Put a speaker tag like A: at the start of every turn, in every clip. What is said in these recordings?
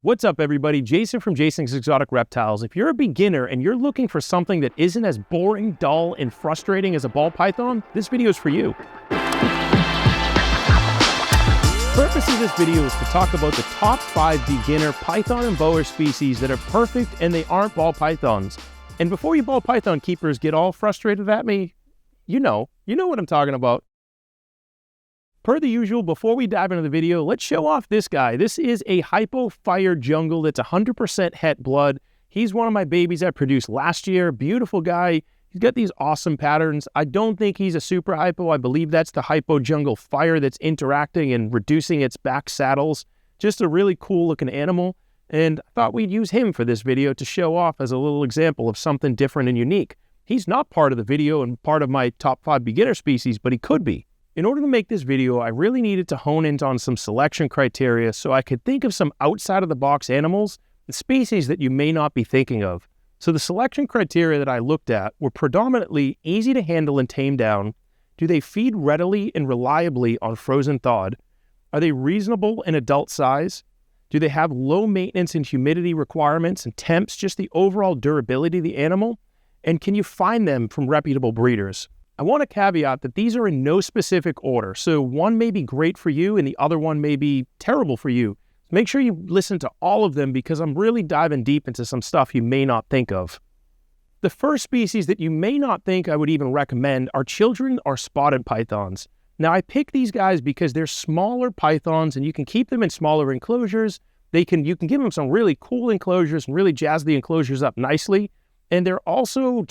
A: What's up, everybody? Jason from Jason's Exotic Reptiles. If you're a beginner and you're looking for something that isn't as boring, dull, and frustrating as a ball python, this video is for you. The purpose of this video is to talk about the top 5 beginner python and boa species that are perfect and they aren't ball pythons. And before you ball python keepers get all frustrated at me, you know what I'm talking about. Per the usual, before we dive into the video, let's show off this guy. This is a Hypo fire jungle that's 100% het blood. He's one of my babies I produced last year. Beautiful guy. He's got these awesome patterns. I don't think he's a super Hypo. I believe that's the Hypo jungle fire that's interacting and reducing its back saddles. Just a really cool looking animal. And I thought we'd use him for this video to show off as a little example of something different and unique. He's not part of the video and part of my top 5 beginner species, but he could be. In order to make this video, I really needed to hone in on some selection criteria so I could think of some outside-of-the-box animals and species that you may not be thinking of. So the selection criteria that I looked at were predominantly easy to handle and tame down. Do they feed readily and reliably on frozen thawed? Are they reasonable in adult size? Do they have low maintenance and humidity requirements and temps, just the overall durability of the animal? And can you find them from reputable breeders? I want to caveat that these are in no specific order, so one may be great for you and the other one may be terrible for you. Make sure you listen to all of them because I'm really diving deep into some stuff you may not think of. The first species that you may not think I would even recommend are children or spotted pythons. Now, I pick these guys because they're smaller pythons and you can keep them in smaller enclosures. You can give them some really cool enclosures and really jazz the enclosures up nicely. And they're also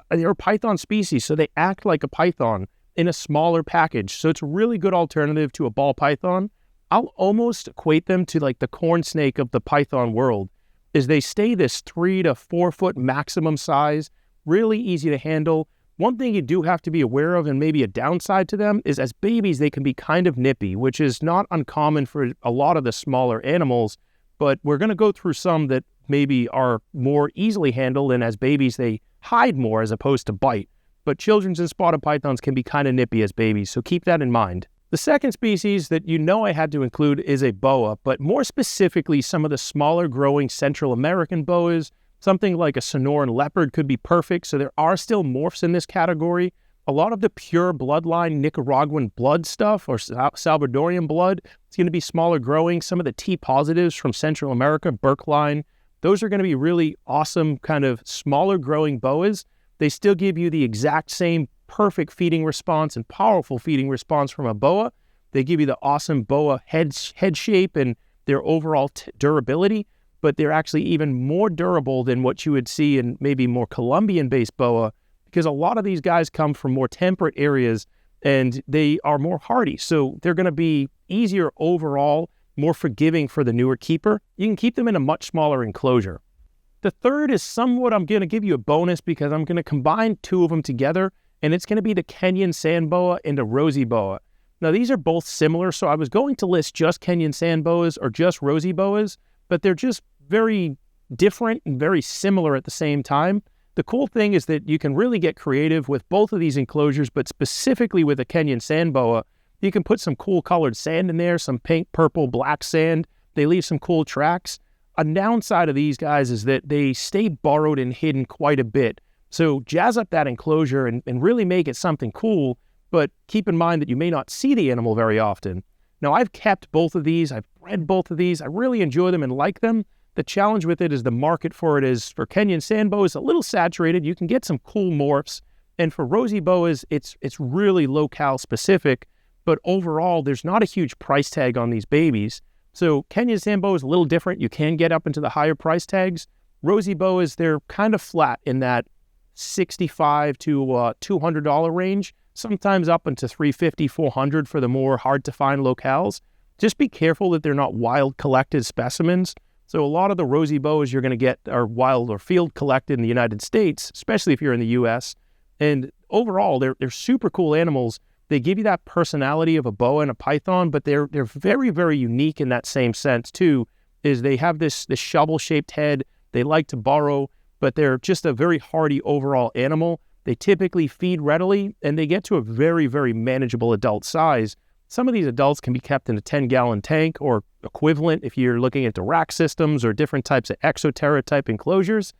A: they're a python species, so they act like a python in a smaller package. So it's a really good alternative to a ball python. I'll almost equate them to like the corn snake of the python world, is they stay this 3 to 4 foot maximum size, really easy to handle. One thing you do have to be aware of, and maybe a downside to them, is as babies, they can be kind of nippy, which is not uncommon for a lot of the smaller animals, but we're going to go through some that maybe are more easily handled, and as babies they hide more as opposed to bite. But children's and spotted pythons can be kind of nippy as babies, so keep that in mind. The second species that I had to include is a boa, but more specifically some of the smaller growing Central American boas. Something like a Sonoran leopard could be perfect, so there are still morphs in this category. A lot of the pure bloodline Nicaraguan blood stuff or Salvadorian blood, it's going to be smaller growing. Some of the T positives from Central America, Burke line, those are going to be really awesome kind of smaller growing boas. They still give you the exact same perfect feeding response and powerful feeding response from a boa. They give you the awesome boa head shape and their overall durability, but they're actually even more durable than what you would see in maybe more Colombian-based boa, because a lot of these guys come from more temperate areas and they are more hardy. So they're going to be easier overall, more forgiving for the newer keeper. You can keep them in a much smaller enclosure. The third is somewhat, I'm going to give you a bonus because I'm going to combine 2 of them together, and it's going to be the Kenyan sand boa and a rosy boa. Now, these are both similar, so I was going to list just Kenyan sand boas or just rosy boas, but they're just very different and very similar at the same time. The cool thing is that you can really get creative with both of these enclosures, but specifically with a Kenyan sand boa, you can put some cool colored sand in there, some pink, purple, black sand. They leave some cool tracks. A downside of these guys is that they stay burrowed and hidden quite a bit. So jazz up that enclosure and really make it something cool, but keep in mind that you may not see the animal very often. Now, I've kept both of these. I've bred both of these. I really enjoy them and like them. The challenge with it is the market for it is, for Kenyan sand boas, a little saturated. You can get some cool morphs. And for rosy boas, it's really locale specific. But overall, there's not a huge price tag on these babies. So Kenyan sand boa is a little different. You can get up into the higher price tags. Rosy boas, they're kind of flat in that $65 to $200 range, sometimes up into $350, $400 for the more hard-to-find locales. Just be careful that they're not wild collected specimens. So a lot of the rosy boas you're going to get are wild or field collected in the United States, especially if you're in the U.S. And overall, they're super cool animals. They give you that personality of a boa and a python, but they're very, very unique in that same sense too, is they have this shovel-shaped head. They like to burrow, but they're just a very hardy overall animal. They typically feed readily, and they get to a very, very manageable adult size. Some of these adults can be kept in a 10-gallon tank or equivalent if you're looking into rack systems or different types of exoterra type enclosures.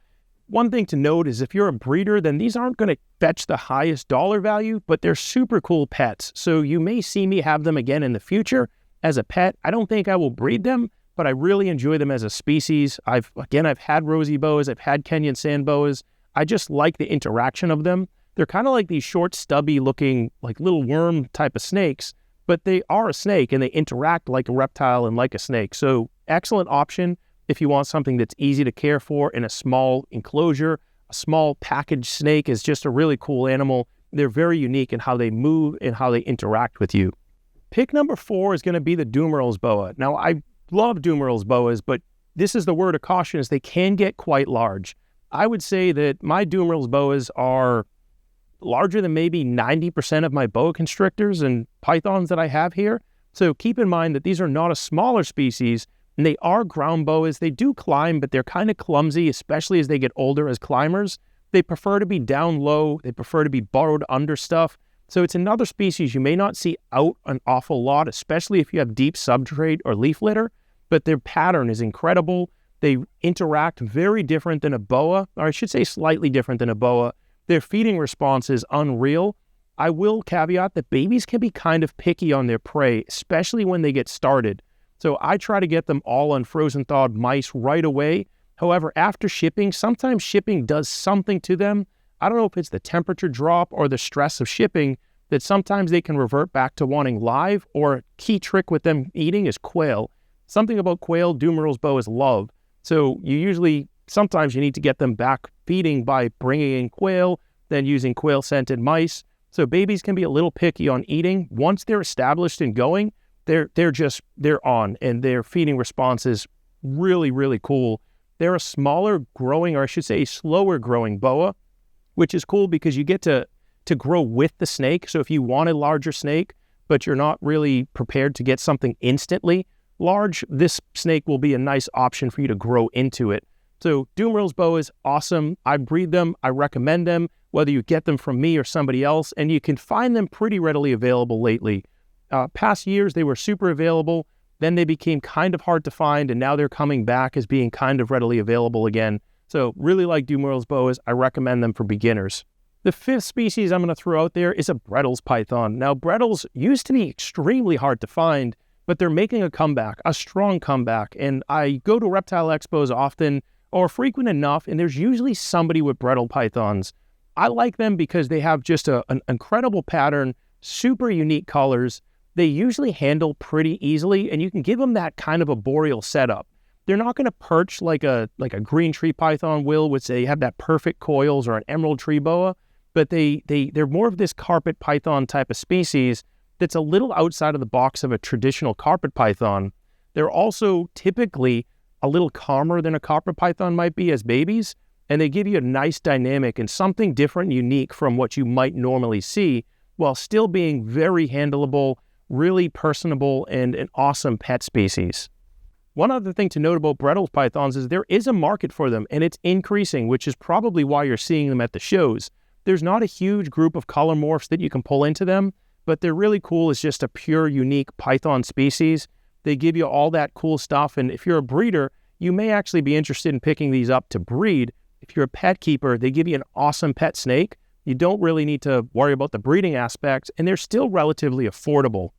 A: One thing to note is if you're a breeder, then these aren't going to fetch the highest dollar value, but they're super cool pets. So you may see me have them again in the future as a pet. I don't think I will breed them, but I really enjoy them as a species. I've had rosy boas, I've had Kenyan sand boas. I just like the interaction of them. They're kind of like these short, stubby looking, like little worm type of snakes, but they are a snake and they interact like a reptile and like a snake. So excellent option if you want something that's easy to care for in a small enclosure. A small packaged snake is just a really cool animal. They're very unique in how they move and how they interact with you. Pick number 4 is going to be the Dumerals Boa. Now, I love Dumerals Boas, but this is the word of caution, is they can get quite large. I would say that my Dumerals Boas are larger than maybe 90% of my boa constrictors and pythons that I have here. So keep in mind that these are not a smaller species, and they are ground boas. They do climb, but they're kind of clumsy, especially as they get older as climbers. They prefer to be down low. They prefer to be burrowed under stuff. So it's another species you may not see out an awful lot, especially if you have deep substrate or leaf litter, but their pattern is incredible. They interact very different than a boa, or I should say slightly different than a boa. Their feeding response is unreal. I will caveat that babies can be kind of picky on their prey, especially when they get started. So I try to get them all on frozen thawed mice right away. However, after shipping, sometimes shipping does something to them. I don't know if it's the temperature drop or the stress of shipping, that sometimes they can revert back to wanting live, or a key trick with them eating is quail. Something about quail Dumerals boas love. So sometimes you need to get them back feeding by bringing in quail, then using quail scented mice. So babies can be a little picky on eating. Once they're established and going, they're on, and their feeding response is really, really cool. They're a smaller growing, or I should say slower growing boa, which is cool because you get to grow with the snake. So if you want a larger snake, but you're not really prepared to get something instantly large, this snake will be a nice option for you to grow into it. So Dumerals boas, awesome. I breed them. I recommend them, whether you get them from me or somebody else, and you can find them pretty readily available lately. Past years, they were super available. Then they became kind of hard to find, and now they're coming back as being kind of readily available again. So really like Dumerals boas. I recommend them for beginners. The 5th species I'm going to throw out there is a Bretles Python. Now, Bretles used to be extremely hard to find, but they're making a comeback, a strong comeback. And I go to reptile expos often, or frequent enough, and there's usually somebody with Bretles Pythons. I like them because they have just an incredible pattern, super unique colors. They usually handle pretty easily, and you can give them that kind of a boreal setup. They're not going to perch like a green tree python will, which they have that perfect coils, or an emerald tree boa, but they're more of this carpet python type of species that's a little outside of the box of a traditional carpet python. They're also typically a little calmer than a carpet python might be as babies, and they give you a nice dynamic and something different and unique from what you might normally see, while still being very handleable, really personable, and an awesome pet species. One other thing to note about Bretles Pythons is there is a market for them, and it's increasing, which is probably why you're seeing them at the shows. There's not a huge group of color morphs that you can pull into them, but they're really cool as just a pure, unique python species. They give you all that cool stuff, and if you're a breeder, you may actually be interested in picking these up to breed. If you're a pet keeper, they give you an awesome pet snake. You don't really need to worry about the breeding aspects, and they're still relatively affordable.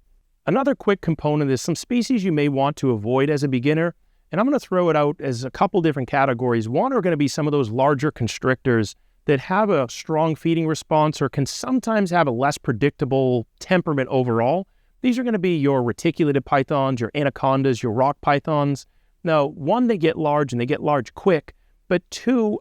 A: Another quick component is some species you may want to avoid as a beginner, and I'm going to throw it out as a couple different categories. One are going to be some of those larger constrictors that have a strong feeding response or can sometimes have a less predictable temperament overall. These are going to be your reticulated pythons, your anacondas, your rock pythons. Now, one, they get large and they get large quick, but two,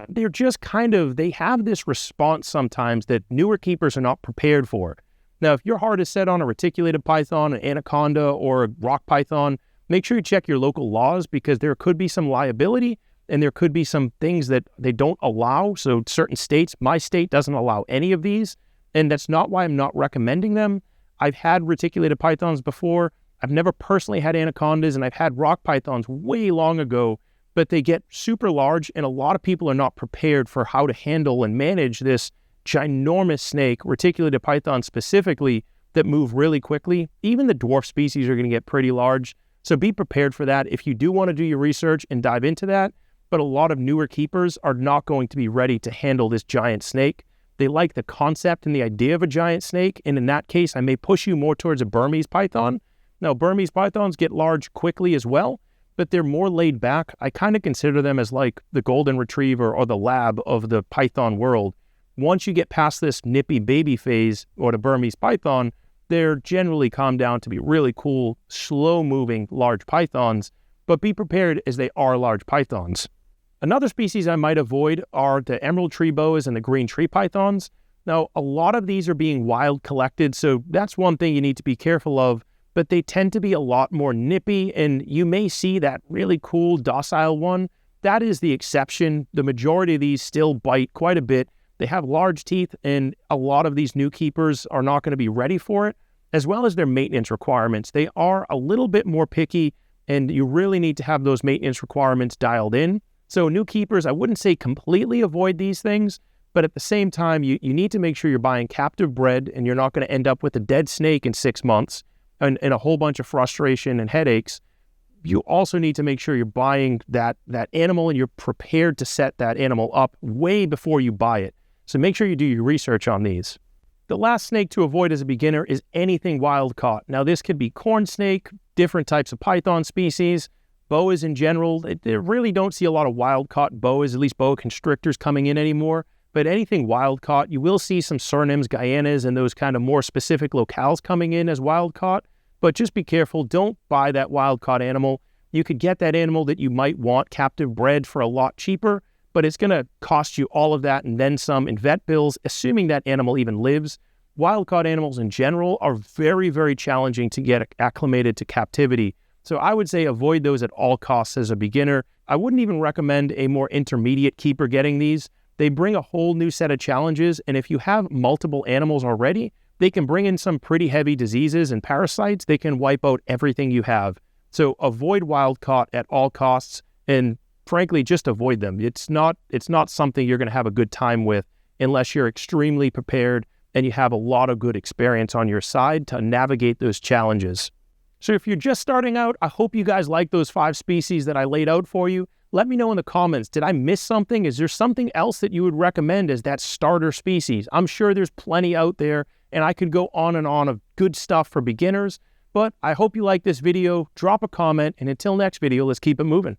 A: they're just they have this response sometimes that newer keepers are not prepared for. Now, if your heart is set on a reticulated python, an anaconda, or a rock python, make sure you check your local laws, because there could be some liability and there could be some things that they don't allow. So certain states, my state doesn't allow any of these, and that's not why I'm not recommending them. I've had reticulated pythons before. I've never personally had anacondas, and I've had rock pythons way long ago, but they get super large, and a lot of people are not prepared for how to handle and manage this ginormous snake, reticulated python specifically, that move really quickly. Even the dwarf species are going to get pretty large. So be prepared for that if you do want to do your research and dive into that. But a lot of newer keepers are not going to be ready to handle this giant snake. They like the concept and the idea of a giant snake. And in that case, I may push you more towards a Burmese python. Now, Burmese pythons get large quickly as well, but they're more laid back. I kind of consider them as like the golden retriever or the lab of the python world. Once you get past this nippy baby phase or the Burmese python, they're generally calmed down to be really cool, slow-moving large pythons, but be prepared as they are large pythons. Another species I might avoid are the emerald tree boas and the green tree pythons. Now, a lot of these are being wild collected, so that's one thing you need to be careful of, but they tend to be a lot more nippy, and you may see that really cool, docile one. That is the exception. The majority of these still bite quite a bit. They have large teeth, and a lot of these new keepers are not going to be ready for it, as well as their maintenance requirements. They are a little bit more picky, and you really need to have those maintenance requirements dialed in. So new keepers, I wouldn't say completely avoid these things, but at the same time, you need to make sure you're buying captive bred and you're not going to end up with a dead snake in 6 months and a whole bunch of frustration and headaches. You also need to make sure you're buying that animal and you're prepared to set that animal up way before you buy it. So make sure you do your research on these. The last snake to avoid as a beginner is anything wild caught. Now this could be corn snake, different types of python species, boas in general. They really don't see a lot of wild caught boas, at least boa constrictors coming in anymore. But anything wild caught, you will see some Surinames, Guyanas, and those kind of more specific locales coming in as wild caught. But just be careful, don't buy that wild caught animal. You could get that animal that you might want captive bred for a lot cheaper, but it's going to cost you all of that and then some in vet bills, assuming that animal even lives. Wild caught animals in general are very, very challenging to get acclimated to captivity. So I would say avoid those at all costs as a beginner. I wouldn't even recommend a more intermediate keeper getting these. They bring a whole new set of challenges, and if you have multiple animals already, they can bring in some pretty heavy diseases and parasites. They can wipe out everything you have. So avoid wild caught at all costs, and frankly, just avoid them. It's not something you're going to have a good time with unless you're extremely prepared and you have a lot of good experience on your side to navigate those challenges. So if you're just starting out, I hope you guys like those 5 species that I laid out for you. Let me know in the comments, did I miss something? Is there something else that you would recommend as that starter species? I'm sure there's plenty out there, and I could go on and on of good stuff for beginners, but I hope you like this video. Drop a comment, and until next video, let's keep it moving.